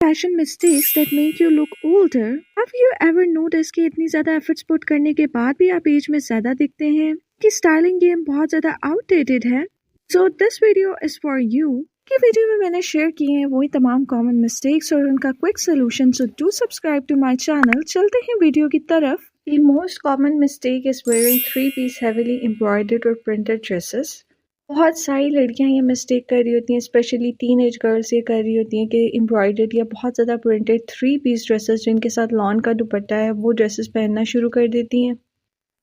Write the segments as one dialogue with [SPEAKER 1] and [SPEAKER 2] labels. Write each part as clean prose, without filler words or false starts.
[SPEAKER 1] fashion mistakes that make you look older. Have you ever noticed कि इतनी ज़्यादा efforts put करने के बाद भी आप एज में ज़्यादा दिखते हैं कि स्टाइलिंग गेम बहुत ज़्यादा आउटडेटेड है? So this video is for you. कि वीडियो में मैंने शेयर किए हैं वही तमाम कॉमन मिस्टेक्स और उनका quick solution. So do subscribe to my channel. चलते हैं वीडियो की तरफ. The most common mistake is wearing 3-piece heavily embroidered or printed dresses. बहुत सारी लड़कियां ये मिस्टेक कर रही होती हैं, स्पेशली टीनेज गर्ल्स ये कर रही होती हैं कि एम्ब्रॉयडर्ड या बहुत ज़्यादा प्रिंटेड 3-piece ड्रेसेस जिनके साथ लॉन का दुपट्टा है वो ड्रेसेस पहनना शुरू कर देती हैं.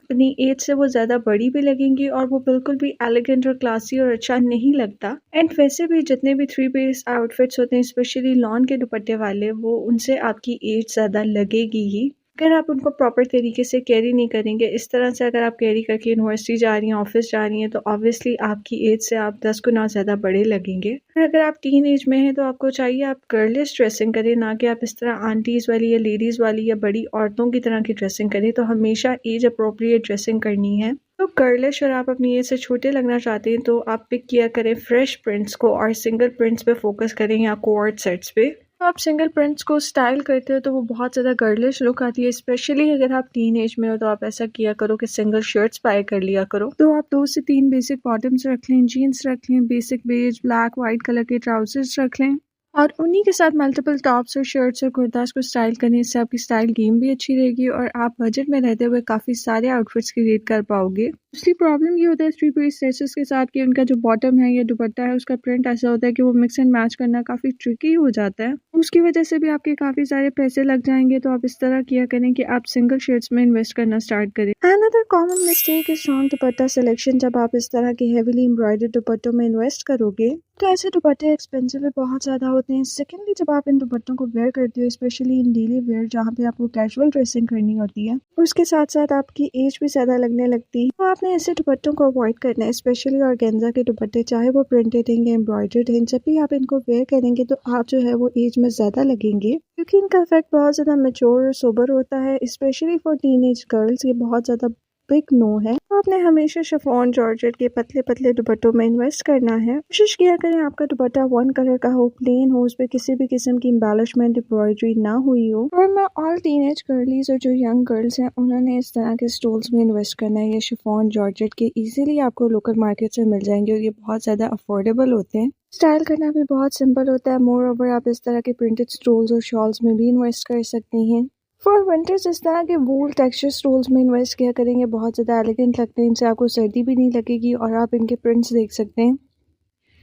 [SPEAKER 1] अपनी एज से वो ज़्यादा बड़ी भी लगेंगी और वो बिल्कुल भी एलिगेंट और क्लासी और अच्छा नहीं लगता. एंड वैसे भी जितने भी 3-piece आउटफिट्स होते हैं, स्पेशली लॉन के दुपट्टे वाले, वो उनसे आपकी एज ज़्यादा लगेगी ही अगर आप उनको प्रॉपर तरीके से कैरी नहीं करेंगे. इस तरह से अगर आप कैरी करके यूनिवर्सिटी जा रही हैं, ऑफिस जा रही हैं, तो ऑब्वियसली आपकी एज से आप 10 गुना ज़्यादा बड़े लगेंगे. अगर आप टीन एज में हैं तो आपको चाहिए आप गर्लिश ड्रेसिंग करें, ना कि आप इस तरह आंटीज़ वाली या लेडीज़ वाली या बड़ी औरतों की तरह की ड्रेसिंग करें. तो हमेशा एज अप्रोप्रिएट ड्रेसिंग करनी है. तो गर्लिश और आप अपनी एज से छोटे लगना चाहते हैं तो आप पिक किया करें फ्रेश प्रिंट्स को और सिंगल प्रिंट्स पे फोकस करें या कोऑर्ड सेट्स पे. तो आप सिंगल प्रिंट्स को स्टाइल करते हो तो वो बहुत ज़्यादा गर्लिश लुक आती है. स्पेशली अगर आप टीन एज में हो तो आप ऐसा किया करो कि सिंगल शर्ट्स बाय कर लिया करो. तो आप 2 से 3 बेसिक बॉटम्स रख लें, जीन्स रख लें, basic beige black white colour के ट्राउजर्स रख लें और उन्हीं के साथ मल्टीपल टॉप्स और शर्ट्स और कुर्तास को स्टाइल करने से आपकी स्टाइल गेम भी अच्छी रहेगी और आप बजट में रहते हुए काफ़ी सारे आउटफिट्स क्रिएट कर पाओगे. दूसरी प्रॉब्लम ये होता है 3-piece ड्रेसेस के साथ कि उनका जो बॉटम है या दुपट्टा है उसका प्रिंट ऐसा होता है कि वो मिक्स एंड मैच करना काफ़ी ट्रिकी हो जाता है. उसकी वजह से भी आपके काफ़ी सारे पैसे लग जाएंगे. तो आप इस तरह किया करें कि आप सिंगल शर्ट्स में इन्वेस्ट करना स्टार्ट करें. Another common mistake is wrong dupatta selection. जब आप इस तरह के हेवीली एम्ब्रॉयडर्ड दुपट्टों में इन्वेस्ट करोगे तो ऐसे दुपट्टे एक्सपेंसिव भी बहुत ज़्यादा होते हैं. सेकेंडली, जब आप इन दुपट्टों को वेयर करते हो, स्पेशली इन डेली वेयर जहाँ पे आपको कैजुअल ड्रेसिंग करनी होती है, उसके साथ साथ आपकी एज भी ज़्यादा लगने लगती है. तो आपने ऐसे दुपट्टों को अवॉइड करना है, स्पेशली ऑर्गेन्जा के दुपट्टे, चाहे वो प्रिंटेड हैं या एम्ब्रॉयडर्ड हैं. जब भी आप इनको वेयर करेंगे तो आप जो है वो एज में ज़्यादा लगेंगे क्योंकि इनका इफेक्ट बहुत ज़्यादा मैच्योर और सोबर होता है. स्पेशली फॉर टीनेज गर्ल्स ये बहुत ज़्यादा बिग नो है. तो आपने हमेशा शिफॉन जॉर्जेट के पतले पतले दुपट्टों में इन्वेस्ट करना है. कोशिश किया करें आपका दुपट्टा 1 कलर का हो, प्लेन हो, उस पर किसी भी किस्म की एम्बेलिशमेंट एम्ब्रॉयडरी ना हुई हो. और मैं ऑल टीनेज गर्लीज और जो यंग गर्ल्स हैं उन्होंने इस तरह के स्टोल्स में इन्वेस्ट करना है. ये शिफॉन जॉर्जेट के इजीली आपको लोकल मार्केट से मिल जाएंगे और ये बहुत ज़्यादा अफोर्डेबल होते हैं. स्टाइल करना भी बहुत सिंपल होता है. मोर ओवर आप इस तरह के प्रिंटेड स्टोल्स और शॉल्स में भी इन्वेस्ट कर सकते हैं. फॉर विंटर्स इस तरह के वूल टेक्सचर स्टोल्स में इन्वेस्ट किया करेंगे. बहुत ज़्यादा एलिगेंट लगते हैं, इनसे आपको सर्दी भी नहीं लगेगी और आप इनके प्रिंट्स देख सकते हैं.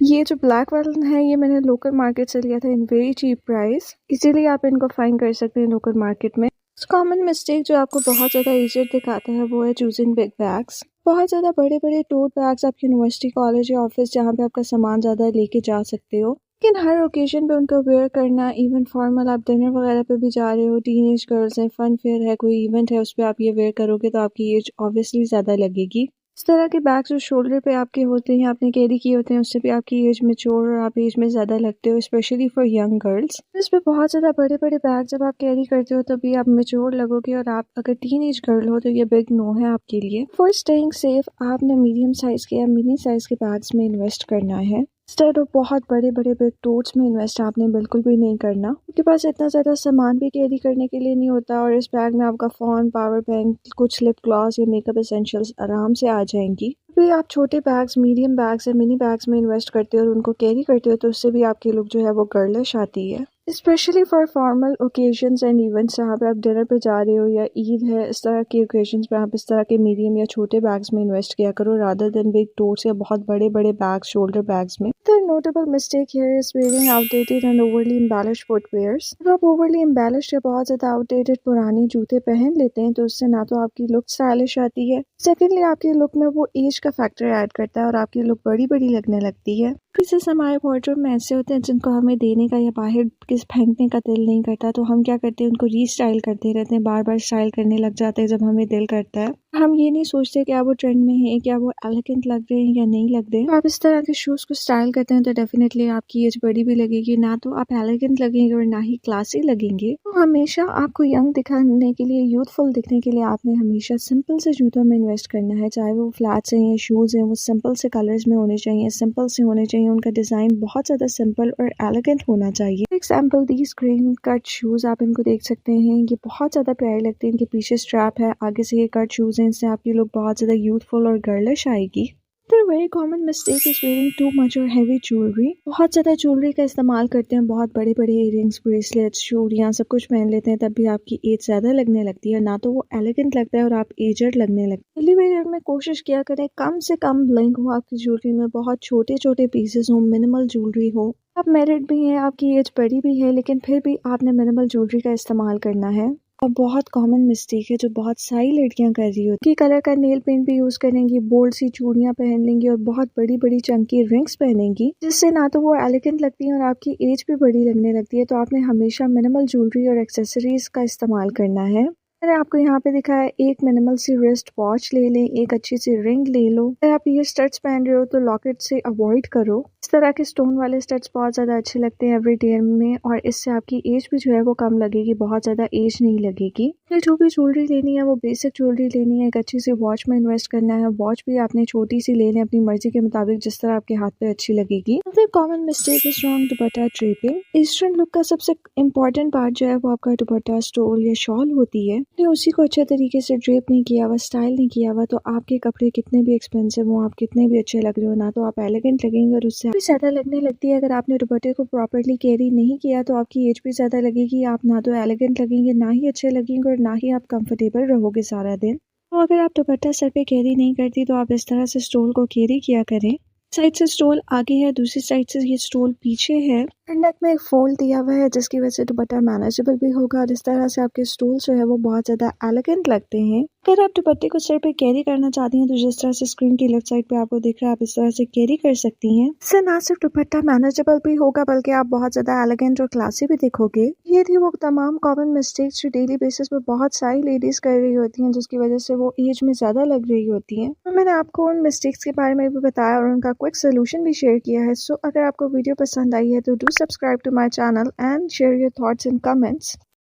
[SPEAKER 1] ये जो ब्लैक वाला है ये मैंने लोकल मार्केट से लिया था इन वेरी चीप प्राइस. इसीलिए आप इनको फाइंड कर सकते हैं लोकल मार्केट में. कॉमन मिस्टेक जो आपको बहुत ज़्यादा एजेड दिखाता है वो है चूजिंग बिग बैग्स. बहुत ज़्यादा बड़े बड़े टोट बैग्स आप यूनिवर्सिटी, कॉलेज या ऑफिस जहाँ पे आपका सामान ज़्यादा लेके जा सकते हो, लेकिन हर ओकेजन पे उनको वेयर करना, इवन फॉर्मल आप डिनर वगैरह पे भी जा रहे हो, टीनेज गर्ल्स हैं, फन फेयर है, कोई इवेंट है, उस पर आप ये वेयर करोगे तो आपकी एज ऑब्वियसली ज़्यादा लगेगी. इस तरह के बैग्स जो शोल्डर पे आपके होते हैं, आपने कैरी किए होते हैं, उससे भी आपकी एज मेच्योर और आप एज में ज़्यादा लगते हो, स्पेशली फॉर यंग गर्ल्स. इस पे बहुत ज़्यादा बड़े बड़े बैग जब आप कैरी करते हो तभी आप मेच्योर लगोगे और आप अगर टीनेज गर्ल हो तो ये बिग नो है आपके लिए. फॉर स्टेइंग सेफ आपने मीडियम साइज़ के या मिनी साइज़ के बैग्स में इन्वेस्ट करना है. इंस्टेड ऑफ बहुत बड़े बड़े बिग टोट्स में इन्वेस्ट आपने बिल्कुल भी नहीं करना. आपके पास इतना ज़्यादा सामान भी कैरी करने के लिए नहीं होता और इस बैग में आपका फ़ोन, पावर बैंक, कुछ लिप ग्लॉस या मेकअप एसेंशियल्स आराम से आ जाएंगी. फिर आप छोटे बैग्स, मीडियम बैग्स या मिनी बैग्स में इन्वेस्ट करते हो और उनको कैरी करते हो तो उससे भी आपकी लुक जो है वो गर्लिश आती है. Specially for formal occasions and events जहाँ पे आप डिनर पे जा रहे हो या ईद है, इस तरह के ओकेजन्स पे आप इस तरह के मीडियम या छोटे बैग्स में इन्वेस्ट किया करो रादर देन बिग टोट्स या बहुत बड़े बड़े बैग्स, शोल्डर बैग्स में. The notable mistake here is wearing outdated and overly embellished footwears. जब आप ओवरली एम्बेलिश्ड या बहुत ज़्यादा आउटडेटेड पुराने जूते पहन लेते हैं तो उससे ना तो आपकी लुक स्टाइलिश आती है, सेकेंडली आपकी लुक में वो एज का फैक्टर ऐड करता है और आपकी लुक बड़ी बड़ी लगने लगती है. पीसेस हमारे वार्डरोब में ऐसे होते हैं जिनको हमें देने का या बाहर किस फेंकने का दिल नहीं करता, तो हम क्या करते हैं उनको रीस्टाइल करते रहते हैं, बार बार स्टाइल करने लग जाते हैं जब हमें दिल करता है. हम ये नहीं सोचते क्या वो ट्रेंड में है, क्या वो एलिगेंट लग रहे हैं या नहीं लग रहे हैं। तो आप इस तरह के शूज़ को स्टाइल करते हैं तो डेफिनेटली आपकी एज बड़ी भी लगेगी, ना तो आप एलिगेंट लगेंगे और ना ही क्लासी लगेंगे। तो हमेशा आपको यंग दिखाने के लिए, यूथफुल दिखने के लिए आपने हमेशा सिंपल से जूतों में इन्वेस्ट करना है। चाहे वो फ्लैट्स हैं या शूज़ हैं, वो सिंपल से कलर्स में होने चाहिए, सिंपल से होने चाहिए, उनका डिज़ाइन बहुत ज़्यादा सिंपल और एलिगेंट होना चाहिए। For example these green cut shoes आप इनको देख सकते हैं, ये बहुत ज़्यादा प्यारे लगते हैं। इनके पीछे स्ट्रैप है, आगे से ये कट शूज़ हैं, इससे आपकी लुक बहुत ज़्यादा यूथफुल और गर्लिश आएगी। The very common mistake is wearing too much or heavy jewelry। बहुत ज़्यादा ज्वेलरी का इस्तेमाल करते हैं, बहुत बड़े बड़े इयरिंग्स, ब्रेसलेट्स, चूड़ियाँ सब कुछ पहन लेते हैं, तब भी आपकी एज ज़्यादा लगने लगती है, ना तो वो एलिगेंट लगता है और आप एजड लगने लगते हैं। डेली वेयर में कोशिश किया करें कम से कम ब्लिंक हो आपकी ज्वेलरी में, बहुत छोटे छोटे पीसेस हो, मिनिमल ज्वेलरी हो। आप मैरिड भी हैं, आपकी एज बड़ी भी है, लेकिन फिर भी आपने मिनिमल ज्वेलरी का इस्तेमाल करना है। और बहुत कॉमन मिस्टेक है जो बहुत सारी लड़कियां कर रही होती है, कलर का नेल पेंट भी यूज करेंगी, बोल्ड सी चूड़ियां पहन लेंगी और बहुत बड़ी बड़ी चंकी रिंग्स पहनेंगी, जिससे ना तो वो एलिगेंट लगती है और आपकी एज भी बड़ी लगने लगती है। तो आपने हमेशा मिनिमल ज्वेलरी और एक्सेसरीज का इस्तेमाल करना है। मैंने आपको यहाँ पे दिखाया, एक मिनिमल सी रिस्ट वॉच ले लें, एक अच्छी सी रिंग ले लो। अगर आप ये स्टड्स पहन रहे हो तो लॉकेट से अवॉइड करो। इस तरह के स्टोन वाले स्टड्स बहुत ज़्यादा अच्छे लगते हैं एवरीडे में, और इससे आपकी एज भी जो है वो कम लगेगी, बहुत ज़्यादा एज नहीं लगेगी। फिर जो भी ज्वेलरी लेनी है वो बेसिक ज्वेलरी लेनी है, एक अच्छी सी वॉच में इन्वेस्ट करना है। वॉच भी आपने छोटी सी ले लें अपनी मर्जी के मुताबिक, जिस तरह आपके हाथ पे अच्छी लगेगी। Common mistake is wrong dupatta draping. Eastern look का सबसे इम्पोर्टेंट पार्ट जो है वो आपका दुपट्टा, स्टोल या शॉल होती है। आपने उसी को अच्छे तरीके से ड्रेप नहीं किया हुआ, स्टाइल नहीं किया हुआ, तो आपके कपड़े कितने भी एक्सपेंसिव हो, आप कितने भी अच्छे लग रहे हो, ना तो आप एलिगेंट लगेंगे और उससे भी ज़्यादा लगने लगती है। अगर आपने दुपट्टे को प्रॉपर्ली कैरी नहीं किया तो आपकी एज भी ज़्यादा लगेगी, आप ना तो एलिगेंट लगेंगे, ना ही अच्छे लगेंगे और ना ही आप कंफर्टेबल रहोगे सारा दिन। तो अगर आप दुपट्टा सर पे कैरी नहीं करती तो आप इस तरह से स्टोल को कैरी किया करें। साइड से स्टोल आगे है, दूसरी साइड से ये स्टोल पीछे है। नेक में एक फोल्ड दिया हुआ है जिसकी वजह से दुपट्टा मैनेजेबल भी होगा, और इस तरह से आपके स्टोल जो है वो बहुत ज़्यादा एलिगेंट लगते हैं। अगर आप दुपट्टे को सर पे कैरी करना चाहती हैं तो जिस तरह से स्क्रीन की लेफ्ट साइड पे आपको दिख रहा है, आप इस तरह से कैरी कर सकती हैं। इससे ना सिर्फ दुपट्टा मैनेजेबल भी होगा बल्कि आप बहुत ज़्यादा एलिगेंट और क्लासी भी दिखोगे। ये थी वो तमाम कॉमन मिस्टेक्स जो डेली बेसिस पे बहुत सारी लेडीज कर रही होती हैं, जिसकी वजह से वो एज में ज़्यादा लग रही होती हैं। तो मैंने आपको उन मिस्टेक्स के बारे में भी बताया और उनका क्विक सोल्यूशन भी शेयर किया है। सो अगर आपको वीडियो पसंद आई है तो do subscribe to my channel and share your thoughts in comments.